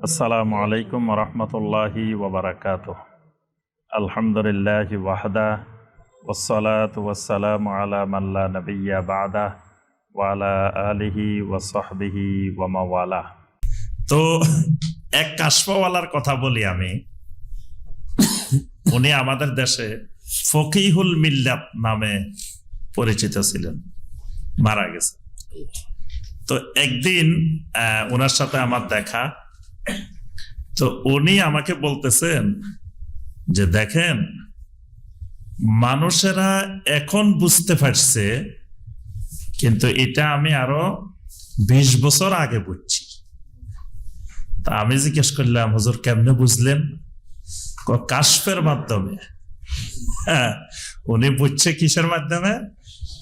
আসসালামু আলাইকুম রহমতুল্লাহি ওবরাকাতুহ। আলহামদুলিল্লাহি ওয়াহদা ওয়াসসালাতু ওয়াসসালামু আলা মান লা নাবিয়্যা বা'দা ওয়া আলা আলিহি ওয়া সাহবিহি ওয়া মাওয়ালা। তো এক কাশফওয়ালার কথা বলি আমি। উনি আমাদের দেশে ফকিহুল মিল্লাত নামে পরিচিত ছিলেন, মারা গেছে। তো একদিন ওনার সাথে আমার দেখা, তো উনি আমাকে বলতেছেন যে দেখেন, মানুষেরা এখন বুঝতে পারছে, কিন্তু এটা আমি আরো 20 বছর আগে বুঝছি। তা আমি জিজ্ঞেস করলাম, হুজুর কেমনে বুঝলেন? কাশফের মাধ্যমে। হ্যাঁ, উনি বুঝছে কিসের মাধ্যমে?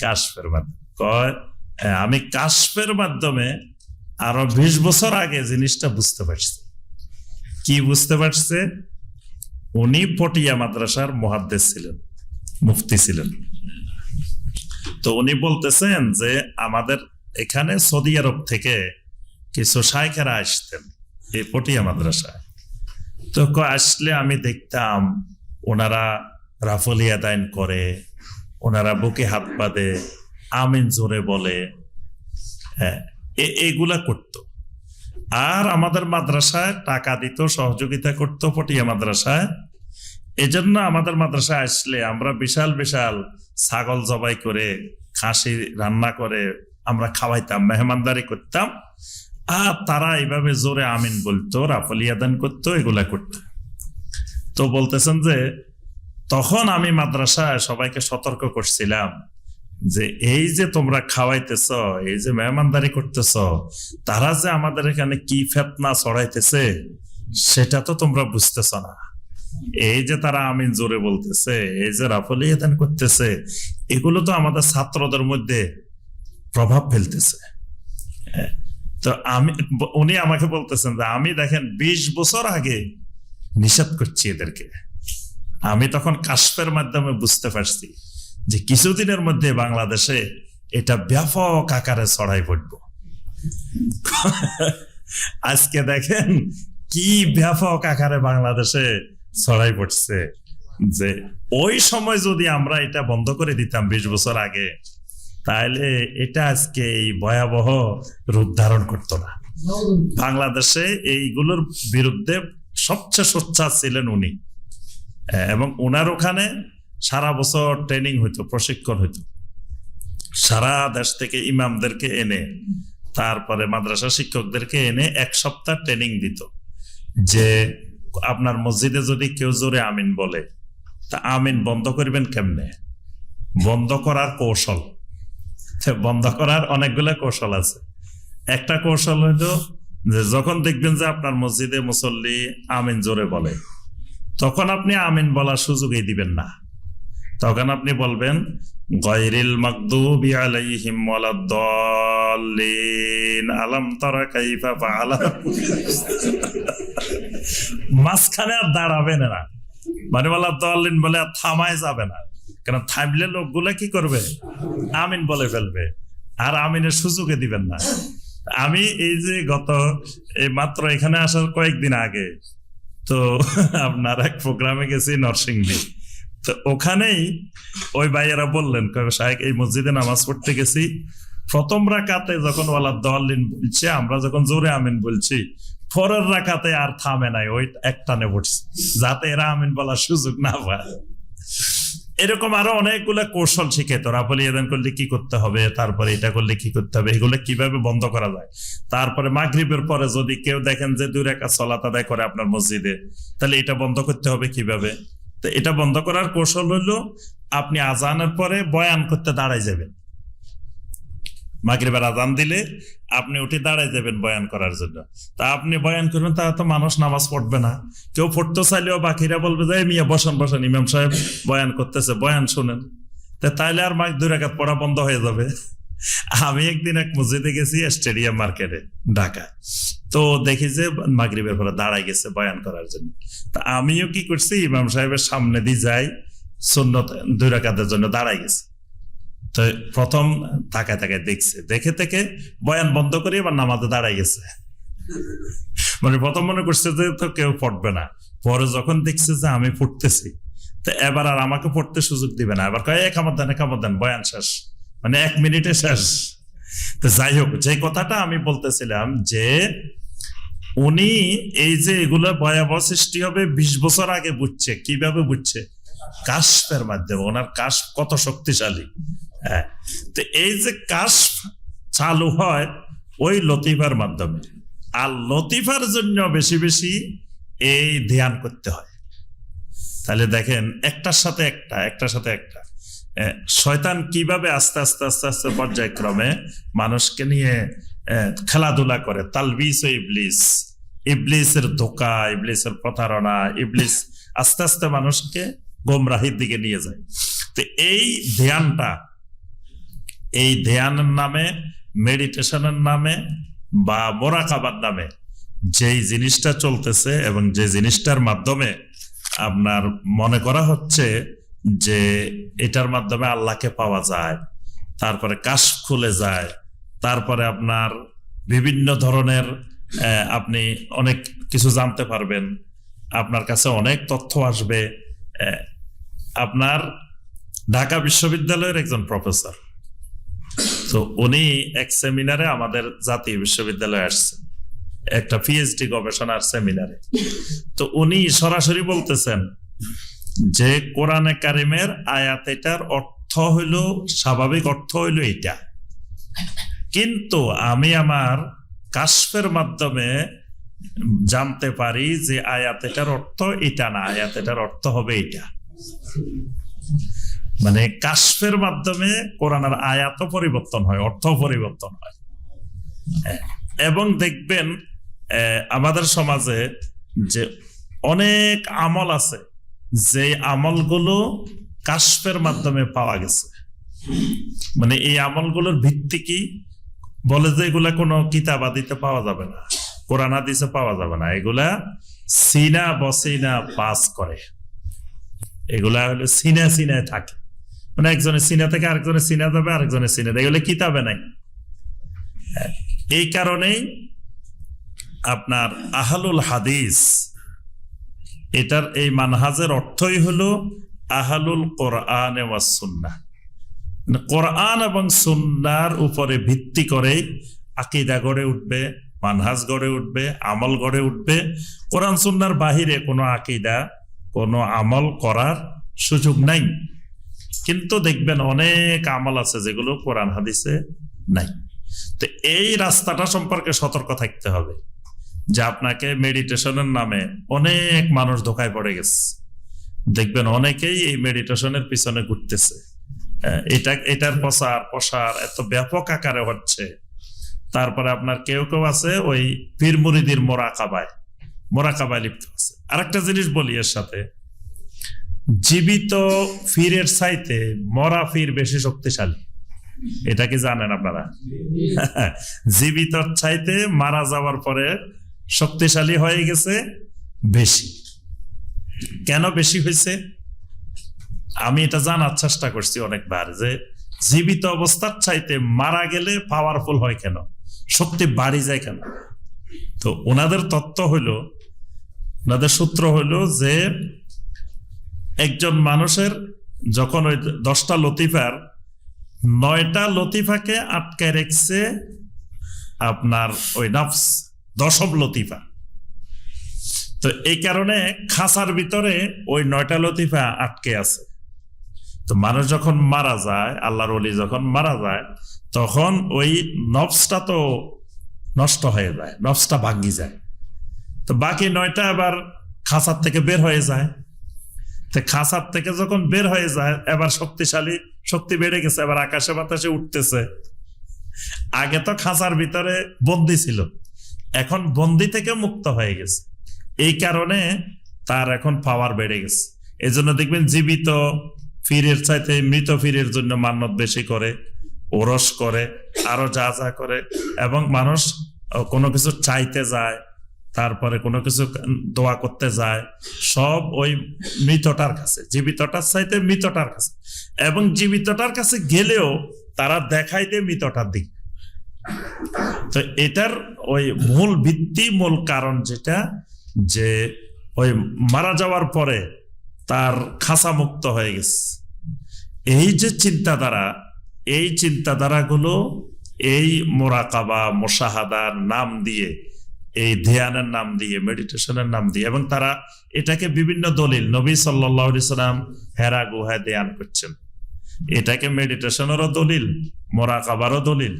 কাশফের মাধ্যমে। কয় আমি কাশফের মাধ্যমে আরো 20 বছর আগে জিনিসটা বুঝতে পারছি। কি বুঝতে পারছে? উনি পটিয়া মাদ্রাসার মুহাদ্দিস ছিলেন, মুফতি ছিলেন। তো উনি বলতেছেন যে আমাদের এখানে সৌদি আরব থেকে কিছু শাইখেরা আসতেন এই পটিয়া মাদ্রাসায়। তো আসলে আমি দেখতাম ওনারা রাফলি আদায়ন করে, ওনারা বুকে হাত বাঁধে, আমিন জোরে বলে, হ্যাঁ এগুলা করত। আর আমাদের মাদ্রাসায় টাকা দিত, সহযোগিতা করত পটিয়া মাদ্রাসায়। এজন্য আমাদের মাদ্রাসায় আসলে আমরা বিশাল বিশাল ছাগল জবাই করে, খাসি রান্না করে আমরা খাওয়াইতাম, মেহমানদারি করতাম। আর তারা এইভাবে জোরে আমিন বলতো, রাফলি আদান করতো, এগুলা করতো। তো বলতেছেন যে তখন আমি মাদ্রাসায় সবাইকে সতর্ক করছিলাম যে এই যে তোমরা খাওয়াইতেছ, এই যে মেহমানদারি করতেছ, তারা যে আমাদের এখানে কি ফেতনা ছড়াইতেছে সেটা তো তোমরা বুঝতেছ না। এই যে তারা আমিন জোরে বলতেছে, এই যে রাফলি আদান করতেছে, এগুলো তো আমাদের ছাত্রদের মধ্যে প্রভাব ফেলতেছে। তো উনি আমাকে বলতেছেন যে আমি দেখেন 20 বছর আগে নিষেধ করছি এদেরকে। আমি তখন কাশফের মাধ্যমে বুঝতে পারছি যে কিছুদিনের মধ্যে বাংলাদেশে এটা ব্যাপক আকারে ছড়াই পড়ব। আজকে দেখেন কি ব্যাপক আকারে বাংলাদেশে ছড়াই পড়ছে। যে ওই সময় যদি আমরা এটা বন্ধ করে দিতাম 20 বছর আগে, তাহলে এটা আজকে এই ভয়াবহ রূপ ধারণ করতো না। বাংলাদেশে এইগুলোর বিরুদ্ধে সবচেয়ে সোচ্চার ছিলেন উনি, এবং ওনার ওখানে সারা বছর ট্রেনিং হইতো, প্রশিক্ষণ হইতো। সারা দেশ থেকে ইমামদেরকে এনে, তারপরে মাদ্রাসা শিক্ষকদেরকে এনে 1 সপ্তাহ ট্রেনিং দিত যে আপনার মসজিদে যদি কেউ জোরে আমিন বলে, তা আমিন বন্ধ করবেন কেমনে, বন্ধ করার কৌশল। বন্ধ করার অনেকগুলো কৌশল আছে। একটা কৌশল হইতো যে যখন দেখবেন যে আপনার মসজিদে মুসল্লি আমিন জোরে বলে, তখন আপনি আমিন বলার সুযোগই দিবেন না। তখন আপনি বলবেন গায়রিল মাগদুবি আলাইহিম ওয়ালাদ-দাল্লিন আলাম তারা কাইফা ফাআলা। মাঝখানে আর দাঁড়াবেন না, মানে ওয়ালাদ-দাল্লিন বলে আর থামায় যাবে না। কারণ থামলে লোকগুলা কি করবে? আমিন বলে ফেলবে, আর আমিনের সুযোগে দিবেন না। আমি এই যে এই মাত্র এখানে আসার কয়েকদিন আগে তো আপনার এক প্রোগ্রামে গেছি নরসিংদী। তো ওখানেই ওই ভাইয়েরা বললেন, শায়েখ এই মসজিদে নামাজ পড়তে গেছি, প্রথম রাকাতে যখন ওয়ালাদ-দাল্লিন বলছে, আমরা যখন জোরে আমিন বলছি, পরের রাকাতে আর থামে নাই, ওই একটানে পড়ছে যাতে এরা আমিন বলার সুযোগ না পায়। এরকম আরো অনেকগুলো কৌশল শিখে, তো রাফলি আদান করলে কি করতে হবে, তারপরে এটা করলে কি করতে হবে, এগুলো কিভাবে বন্ধ করা যায়। তারপরে মাগরিবের পরে যদি কেউ দেখেন যে 2 রাকাত সালাত আদায় করে আপনার মসজিদে, তাহলে এটা বন্ধ করতে হবে কিভাবে। তো এটা বন্ধ করার কৌশল হলো আপনি আজানের পরে বয়ান করতে দাঁড়াই যাবেন। মাগরিবের আজান দিলে আপনি উঠে দাঁড়াই যাবেন বয়ান করার জন্য। তা আপনি বয়ান করবেন, তা তো মানুষ নামাজ পড়বে না। কেউ পড়তে চাইলেও বাকিরা বলবে যে মিয়া বসেন বসেন, ইমাম সাহেব বয়ান করতেছে, বয়ান শুনেন। তাইলে আর 2 রাকাত পড়া বন্ধ হয়ে যাবে। আমি একদিন এক মসজিদে গেছি, স্টেডিয়াম মার্কেটে, ঢাকা। তো দেখি যে মাগরিবের পরে দাঁড়াই গেছে বয়ান করার জন্য। তা আমিও কি করছি, ইমাম সাহেবের সামনে দিয়ে যাই, সুন্নত 2 রাকাতের জন্য দাঁড়াই গেছে। তো প্রথম তাকায় তাকায় দেখছে, দেখে থেকে বয়ান বন্ধ করে এবার নামাজে দাঁড়াই গেছে। মানে প্রথম মনে করছে যে তো কেউ পড়বে না, পরে যখন দেখছে যে আমি পড়তেছি, তো এবার আর আমাকে পড়তে সুযোগ দিবে না, এবার কয় কামড় দেন বয়ান শেষ, মানে 1 মিনিটে শেষ। তো যাই হোক, যে কথাটা আমি বলতেছিলাম যে উনি এই যে এগুলো ভয়াবহ সৃষ্টি হবে 20 বছর আগে বুঝছে। কিভাবে বুঝছে? কাশফের মাধ্যমে। ওনার কাশফ কত শক্তিশালী। হ্যাঁ, তো এই যে কাশফ চালু হয় ওই লতিফার মাধ্যমে, আর লতিফার জন্য বেশি বেশি এই ধ্যান করতে হয়। তাহলে দেখেন একটার সাথে একটা শয়তান কিভাবে আস্তে আস্তে আস্তে আস্তে পর্যায়ক্রমে মানুষকে নিয়ে খেলাধুলা করে। তালবিস ও ইবলিস, ইবলিসের ধোঁকা, ইবলিসের প্রতারণা, ইবলিস আস্তে আস্তে মানুষকে গোমরাহির দিকে নিয়ে যায়। তো এই ধ্যানের নামে, মেডিটেশনের নামে বা মোরাকাবার নামে যেই জিনিসটা চলতেছে এবং যে জিনিসটার মাধ্যমে আপনার মনে করা হচ্ছে যে এটার মাধ্যমে আল্লাহকে পাওয়া যায়, তারপরে কাশফ খুলে যায়, তারপরে আপনার বিভিন্ন ধরনের আপনি অনেক কিছু জানতে পারবেন, আপনার কাছে অনেক তথ্য আসবে। আপনার ঢাকা বিশ্ববিদ্যালয়ের একজন প্রফেসর, তো উনি এক সেমিনারে আমাদের জাতীয় বিশ্ববিদ্যালয়ে আসছেন, একটা পিএইচডি গবেষণার সেমিনারে। তো উনি সরাসরি বলতেছেন যে কোরআনে কারিমের আয়াত এটার অর্থ হইলো, স্বাভাবিক অর্থ হইলো এটা, কিন্তু আমি আমার কাশফের মাধ্যমে জানতে পারি যে আয়াত এটার অর্থ এটা না, আয়াত এটার অর্থ হবে এটা। মানে কাশফের মাধ্যমে কোরআনের আয়াতও পরিবর্তন হয়, অর্থ পরিবর্তন হয়। এবং দেখবেন আমাদের সমাজে যে অনেক আমল আছে, যে আমলগুলো কাশফের মাধ্যমে পাওয়া গেছে। মানে এই আমলগুলোর ভিত্তি কি? বলে যে এগুলা কোনো কিতাব আদিতে পাওয়া যাবে না, কোরআন হাদিসে পাওয়া যাবে না, এগুলা সিনা বসিনা পাস করে, এগুলা হলো সিনায় থাকে। মানে একজনের সিনা থেকে আরেকজনের সিনা যাবে, আরেকজনের সিনা, এগুলো কিতাবে নাই। এই কারণেই আপনার আহলুল হাদিস, এটার এই মানহাজের অর্থই হলো আহলুল কোরআন ওয়াস সুন্নাহ। কোরআন এবং সুন্নাহর উপরে ভিত্তি করে আকীদা গড়ে উঠবে, মানহাজ গড়ে উঠবে, আমল গড়ে উঠবে। কোরআন সুন্নাহর বাহিরে কোনো আকীদা, কোনো আমল করার সুযোগ নাই। কিন্তু দেখবেন অনেক আমল আছে যেগুলো কোরআন হাদিসে নাই। তো এই রাস্তাটা সম্পর্কে সতর্ক থাকতে হবে যে আপনাকে মেডিটেশনের নামে অনেক মানুষ ধোকায় পড়ে গেছে। দেখবেন অনেকেই এই মেডিটেশনের পিছনে ঘুরতেছে, এটার প্রসার এত ব্যাপক আকারে হচ্ছে। তারপরে আপনার কেউ কেউ আছে ওই পীর মুরিদির মোরাকাবায় লিপ্ত আছে। আরেকটা জিনিস বলি এর সাথে, জীবিত ফিরের চাইতে মরা ফির বেশি শক্তিশালী। এটা কি জানেন আপনারা? জীবিত চাইতে মারা যাওয়ার পরে শক্তিশালী হয়ে গেছে বেশি। কেন বেশি হয়েছে? আমি এটা জানার চেষ্টা করছি অনেকবার, যে জীবিত অবস্থার চাইতে মারা গেলে পাওয়ারফুল হয় কেন, শক্তি বাড়ি যায় কেন? তো ওনাদের তত্ত্ব হইল, ওনাদের সূত্র হইল যে একজন মানুষের যখন ওই 10টা লতিফার 9টা লতিফাকে আটকে রেখেছে আপনার ওই নফস, 10ম লতিফা। তো এই কারণে খাঁচার ভিতরে ওই 9টা লতিফা আটকে আছে। তো মানুষ যখন মারা যায়, আল্লাহর ওলি যখন মারা যায়, তখন ওই নফসটা তো নষ্ট হয়ে যায়, নফসটা ভাঙ্গি যায়। তো বাকি 9টা আবার খাঁচার থেকে বের হয়ে যায়। তো খাঁচার থেকে যখন বের হয়ে যায়, এবার শক্তি বেড়ে গেছে, এবার আকাশে বাতাসে উঠতেছে। আগে তো খাঁচার ভিতরে বন্দি ছিল, এখন বন্দি থেকে মুক্ত হয়ে গেছে। এই কারণে তার এখন পাওয়ার বেড়ে গেছে। এই জন্য দেখবেন জীবিত ফিরের চাইতে মৃত ফিরের জন্য মান্নত বেশি করে, ওরস করে, আরো যা যা করে। এবং মানুষ কোনো কিছু চাইতে যায়, তারপরে কোনো কিছু দোয়া করতে যায়, সব ওই মৃতটার কাছে, জীবিতটার চাইতে মৃতটার কাছে। এবং জীবিতটার কাছে গেলেও তারা দেখাই দেয় মৃতটার দিক। তো এটার ওই মূল ভিত্তি, মূল কারণ যেটা, যে ওই মারা যাওয়ার পরে তার খাসা মুক্ত হয়ে গেছে। এই যে চিন্তাধারা, এই চিন্তাধারাগুলো এই মোরাকাবা, মুশাহাদার নাম দিয়ে, এই ধ্যানের নাম দিয়ে, মেডিটেশনের নাম দিয়ে, এবং তারা এটাকে বিভিন্ন দলিল, নবী সাল্লাল্লাহু আলাইহি সাল্লাম হেরা গুহায় ধ্যান করছেন, এটাকে মেডিটেশনেরও দলিল, মোরাকাবারও দলিল।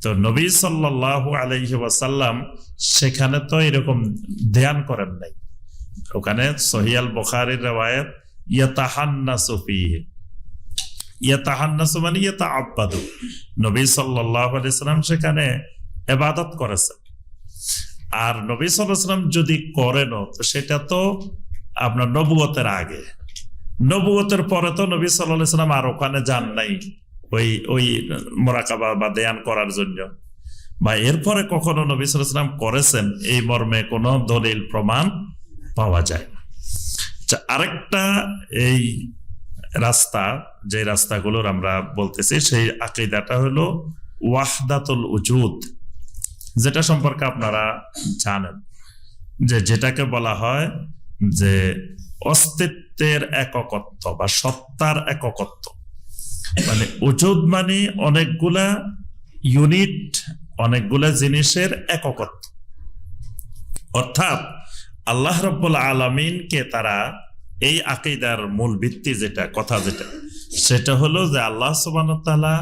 তো নবী সাল্লাল্লাহু আলাইহি ওয়াসাল্লাম সেখানে তো এরকম ধ্যান করেন নাই। ওখানে সহিহ আল বুখারীর riwayat ইয়াতাহান্নাসু ফীহি, ইয়াতাহান্নাসু মানে ইয়াতাআব্বাদু, নবী সাল্লাল্লাহু আলাইহি সাল্লাম সেখানে ইবাদত করেছেন। আর নবী সাল্লাল্লাহু আলাইহি সাল্লাম যদি করেনও, তো সেটা তো আপনার নবুয়তের আগে। নবুয়তের পরে তো নবী সাল্লাল্লাহু আলাইহি সাল্লাম আর ওখানে যান নাই ওই মোরাকাবা বা ধ্যান করার জন্য, বা এরপরে কখনো নবী সাল্লাল্লাহু আলাইহি সাল্লাম করেছেন এই মর্মে কোনো দলিল প্রমাণ পাওয়া যায় না। আরেকটা এই রাস্তা, যে রাস্তাগুলোর আমরা বলতেছি, সেই আকীদাটা হলো ওয়াহদাতুল উজুদ, যেটা সম্পর্কে আপনারা জানেন, যে যেটাকে বলা হয় যে অস্তিত্বের এককত্ব বা সত্তার এককত্ব। মানে উজুদ মানে অনেকগুলা ইউনিট, অনেকগুলা জিনিসের এককত্ব। অর্থাৎ আল্লাহ রাব্বুল আলামিনকে তারা, এই আকীদার মূল ভিত্তি যেটা, কথা যেটা, সেটা হলো যে আল্লাহ সুবহানাহু ওয়া তাআলা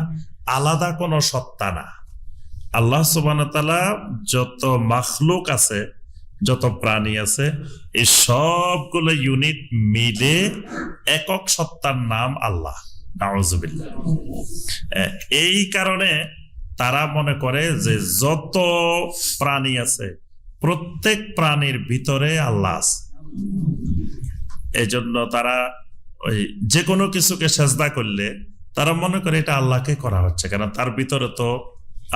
আলাদা কোনো সত্তা না। আল্লাহ সুবহানাহু ওয়া তাআলা যত মাখলুক আছে, যত প্রাণী আছে, এই সবগুলো ইউনিট মিলে একক সত্তার নাম আল্লাহ। নাউযুবিল্লাহ। এই কারণে তারা মনে করে যে যত প্রাণী আছে, প্রত্যেক প্রাণীর ভিতরে আল্লাহ আছে। এই জন্য তারা ওই যে কোনো কিছুকে সেজদা করলে তারা মনে করে এটা আল্লাহকে করা হচ্ছে, কারণ তার ভিতরে তো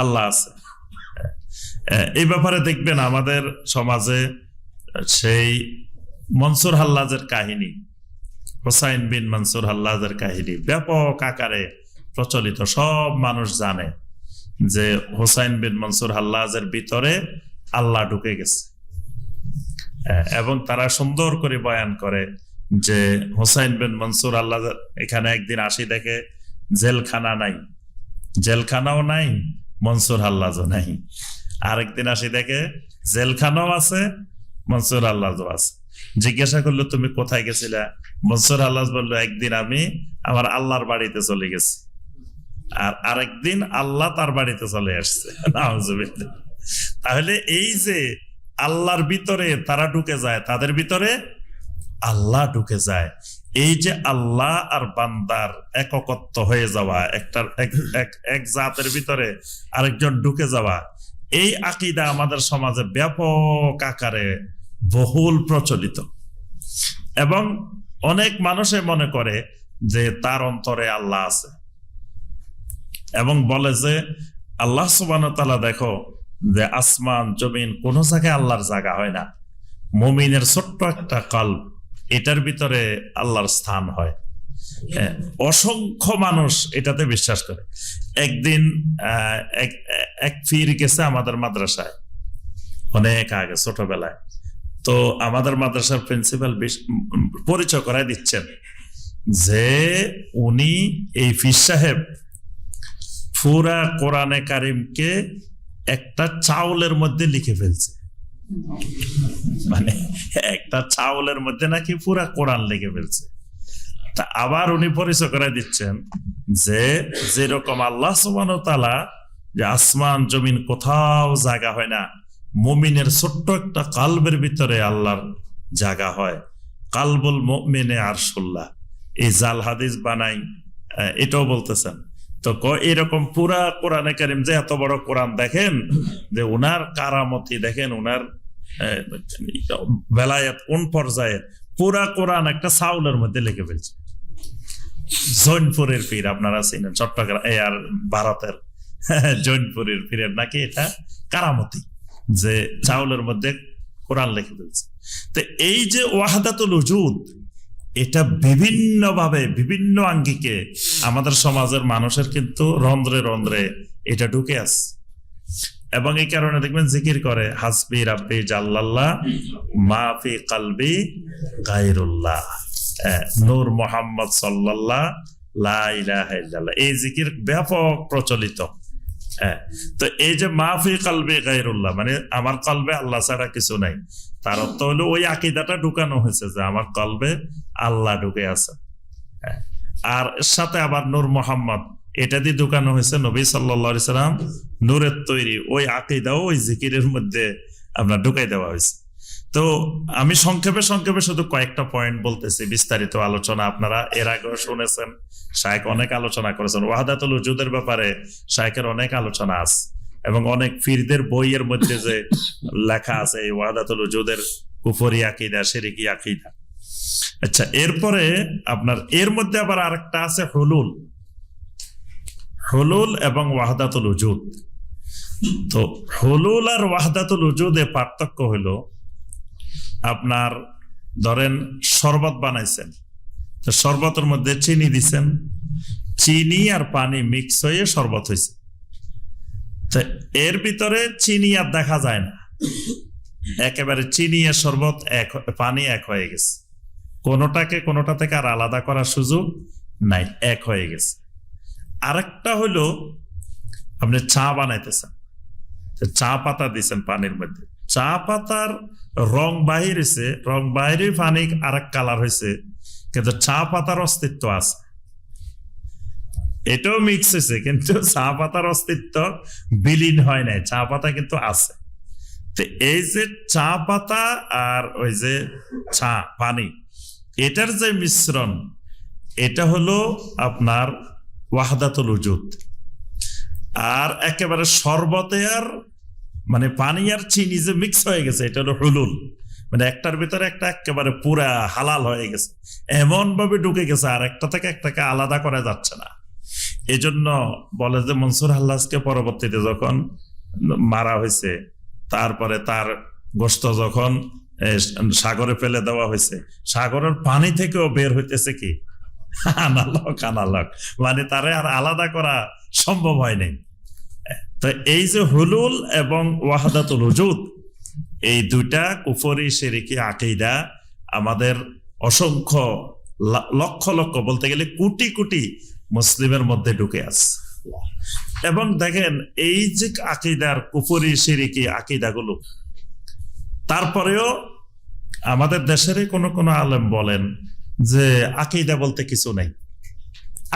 আল্লাহ আছে। এই ব্যাপারে দেখবেন আমাদের সমাজে সেই মনসুর হাল্লাজের কাহিনী, হোসাইন বিন মনসুর হাল্লাজের কাহিনী ব্যাপক আকারে প্রচলিত, সব মানুষ জানে যে হোসাইন বিন মনসুর হাল্লাজের ভিতরে আল্লাহ ঢুকে গেছে। এবং তারা সুন্দর করে বয়ান করে যে হোসাইন বিন মনসুর আল্লাহ এখানে একদিন আসি, দেখে জেলখানা নাই, জেলখানাও নাই, মনসুর হাল্লাজও নাই। আরেকদিন আসি, দেখে জেলখানাও আছে, মনসুর হাল্লাজও আছে। জিজ্ঞাসা করলো তুমি কোথায় গেছিলা? মনসুর হাল্লাজ বললো একদিন আমি আমার আল্লাহর বাড়িতে চলে গেছি, আর আরেকদিন আল্লাহ তার বাড়িতে চলে আসছে। নাউযুবিল্লাহ। তাহলে এই যে আল্লাহর ভিতরে তারা ঢুকে যায়, তাদের ভিতরে আল্লাহ ঢুকে যায়, এই যে আল্লাহ আর বান্দার এককত্ব হয়ে যাওয়া, একটার এক জাতের ভিতরে আরেকজন ঢুকে যাওয়া, এই আকীদা আমাদের সমাজে ব্যাপক আকারে বহুল প্রচলিত। এবং অনেক মানুষে মনে করে যে তার অন্তরে আল্লাহ আছে, এবং বলে যে আল্লাহ সুবহানাহু ওয়া তাআলা, দেখো যে আসমান জমিন কোন জায়গায় আল্লাহর জায়গা হয় না, মুমিনের ছোট্ট একটা কলব, এটার ভিতরে আল্লাহর স্থান হয়। অসংখ্য মানুষ এটাতে বিশ্বাস করে। একদিন এক পীর গেছে আমাদের মাদ্রাসায়, অনেক আগে ছোটবেলায়। তো আমাদের মাদ্রাসার প্রিন্সিপাল পরিচয় করায় দিচ্ছেন যে উনি, এই পীর সাহেব, পুরা কোরআনে কারিমকে একটা চাউলের মধ্যে লিখে ফেলছে। মানে একটা চাউলের মধ্যে নাকি পুরা কোরআন লিখে ফেলছে। তা আবার উনি পরিচয় করে দিচ্ছেন যে যেরকম আল্লাহ সুবহানাহু ওয়া তাআলা, যে আসমান জমিন কোথাও জায়গা হয় না, মুমিনের ছোট্ট একটা কালবের ভিতরে আল্লাহর জায়গা হয়। কালবুল মুমিনে আরশুল্লাহ, এই জাল হাদিস বানাই এটাও বলতেছেন। তো এরকম পুরা কোরআনে কারিম, যে এত বড় কোরআন, দেখেন যে উনার কারামতি, দেখেন উনার বেলায়াত কোন পর্যায়ে, পুরা কোরআন একটা চাউলের মধ্যে লিখে ফেলছে। জৈনপুরের পীর আপনারা চিনেন, চট্টগ্রাম আর ভারতের জৈনপুরের পীরের নাকি এটা কারামতি, যে চাউলের মধ্যে কোরআন লিখে ফেলছে। তো এই যে ওয়াহদাতুল উজুদ, এটা বিভিন্নভাবে বিভিন্ন আঙ্গিকে আমাদের সমাজের মানুষের কিন্তু রন্ধ্রে রন্ধ্রে এটা ঢুকে আছে। এবং এই কারণে দেখবেন জিকির করে হাসবি রাব্বি জাল্লাল্লাহ মা ফি কলবি গায়রুল্লাহ, নূর মুহাম্মদ সাল্লাল্লাহ লা ইলাহা ইল্লাল্লাহ। এই জিকির ব্যাপক প্রচলিত। তো এই যে মা ফি কলবি গায়রুল্লাহ মানে আমার কলবে আল্লাহ ছাড়া কিছু নাই, তার অর্থ হলো ওই আকীদাটা ঢুকানো হয়েছে যে আমার কলবে আল্লাহ ঢুকে আছে। আর এর সাথে আবার নূর মুহাম্মদ এটা দিয়ে ঢুকানো হয়েছে নবী সাল্লাল্লাহু আলাইহি সাল্লাম নূরের তৈরি ওই আকীদাও ওই জিকিরের মধ্যে আপনার ঢুকাই দেওয়া হয়েছে। তো আমি সংক্ষেপে শুধু কয়েকটা পয়েন্ট বলতেছি, বিস্তারিত আলোচনা আপনারা এর আগেও শুনেছেন, শায়েখ অনেক আলোচনা করেছেন। ওয়াহদাতুল উজুদের ব্যাপারে শায়েখের অনেক আলোচনা আছে এবং অনেক পীরদের বইয়ের মধ্যে যে লেখা আছে এই ওয়াহদাতুল উজুদের কুফরি আকীদা, শিরকি আকীদা। আচ্ছা, এরপরে আপনার এর মধ্যে আবার আরেকটা আছে হুলুল এবং ওয়াহদাতুল উজুদ। তো হুলুল আর ওয়াহদাতুল উজুদে পার্থক্য হলো আপনার ধরেন শরবত বানাইছেন, তো শরবতের মধ্যে চিনি দিছেন, চিনি আর পানি মিক্স হয়ে শরবত হয়েছে। তো এর ভিতরে চিনি আর দেখা যায় না, একেবারে চিনি আর শরবত এক, পানি এক হয়ে গেছে, কোনোটা থেকে আর আলাদা করার সুযোগ নাই, এক হয়ে গেছে। আরেকটা হলো আপনি চা বানাইতেছেন, চা পাতা দিচ্ছেন পানির মধ্যে, চা পাতার রং বাহিরেছে, রং বাহিরে পানি আরেক কালার হয়েছে, কিন্তু চা পাতার অস্তিত্ব আছে, এটাও মিক্স হয়েছে কিন্তু চা পাতার অস্তিত্ব বিলীন হয় নাই, চা পাতা কিন্তু আছে। তো এই যে চা পাতা আর ওই যে চা পানি এটার যে মিশ্রণ, এটা হলো আপনার ওয়াহদাতুল উজুদ। আর একেবারে শরবতে আর মানে পানি আর চিনি যে মিক্স হয়ে গেছে, এটা হলো হুলুল, মানে একটার ভিতরে একটা একেবারে পুরা হালাল হয়ে গেছে, এমন ভাবে ঢুকে গেছে আর একটা থেকে একটাকে আলাদা করা যাচ্ছে না। এই জন্য বলে যে মনসুর হাল্লাজকে পরবর্তীতে যখন মারা হয়েছে, তারপরে তার গোশত যখন সাগরে ফেলে দেওয়া হয়েছে, সাগরের পানি থেকেও বের হইতেছে কি আনালক, মানে তারে আর আলাদা করা সম্ভব হয়নি। তো এই যে হুলুল এবং ওয়াহদাতুল উজুদ, এই দুইটা কুফরি শিরকি আকীদা আমাদের অসংখ্য লক্ষ লক্ষ বলতে গেলে কোটি কোটি মুসলিমের মধ্যে ঢুকে আছে। এবং দেখেন এই যে আকীদার কুফরি শিরকি আকীদাগুলো, তারপরেও আমাদের দেশের কোন আলেম বলেন যে আকীদা বলতে কিছু নাই।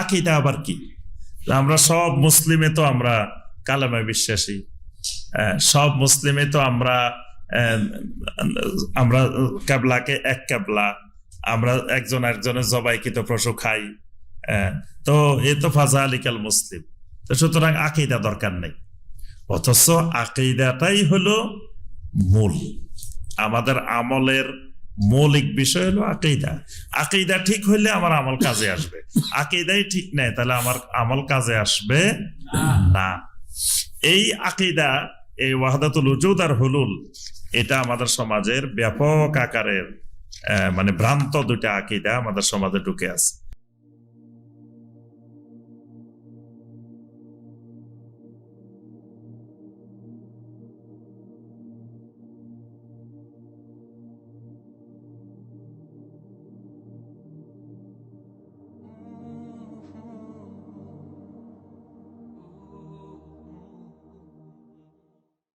আকীদা আবার কি? আমরা সব মুসলিমে তো আমরা কালেমায় বিশ্বাসী, সব মুসলিমে তো আমরা কেবলাকে এক কেবলা, আমরা একজন একজনের জবাইকৃত পশু খাই, তো এ তো ফাজালিকাল মুসলিম, তো সুতরাং আকীদা দরকার নেই। অথচ আকীদাটাই হলো মূল, আমাদের আমলের মৌলিক বিষয় হলো আকীদা। আকীদা ঠিক হইলে আমার আমল কাজে আসবে, আকীদাই ঠিক নেই তাহলে আমার আমল কাজে আসবে না। এই আকীদা, এই ওয়াহদাতুল উজুদ আর হুলুল, এটা আমাদের সমাজের ব্যাপক আকারের মানে ভ্রান্ত দুইটা আকীদা আমাদের সমাজে ঢুকে আছে।